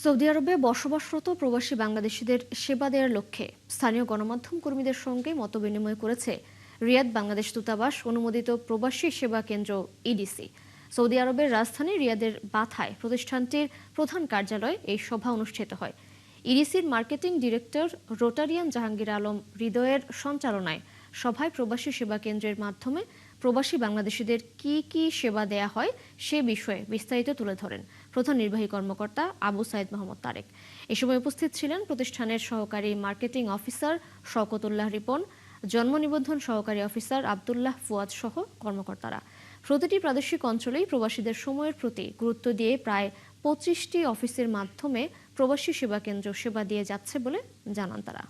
Saudi আরবে বসবাসরত প্রবাসী বাংলাদেশিদের সেবা দেওয়ার লক্ষ্যে স্থানীয় গণমাধ্যম কর্মীদের সঙ্গে মতবিনিময় করেছে রিয়াদ বাংলাদেশ দূতাবাস অনুমোদিত প্রবাসী সেবা কেন্দ্র ইডিসি। সৌদি আরবের রাজধানী রিয়াদের বাথায় প্রতিষ্ঠানটির প্রধান কার্যালয়ে এই সভা অনুষ্ঠিত হয়। ইডিসির marketing director Rotarian Jahangir Alam হৃদয়ের সঞ্চালনায় সভায় প্রবাসী সেবা কেন্দ্রের মাধ্যমে প্রবাসী বাংলাদেশিদের কি কি সেবা দেয়া হয় সে বিষয়ে বিস্তারিত তুলে ধরেন প্রধান নির্বাহী কর্মকর্তা আবু সাইদ মোহাম্মদ তারেক। এ সময় উপস্থিত ছিলেন প্রতিষ্ঠানের সহকারী মার্কেটিং অফিসার শওকতুল্লাহ রিপন, জন্ম নিবন্ধন সহকারী অফিসার আব্দুল্লাহ ফুয়াদ সহ কর্মকর্তারা। প্রতিটি প্রাদেশিক অঞ্চলেই প্রবাসীদের সময়ের প্রতি গুরুত্ব দিয়ে প্রায় 25টি অফিসের মাধ্যমে প্রবাসী সেবা কেন্দ্র সেবা দিয়ে যাচ্ছে বলে জানান তারা।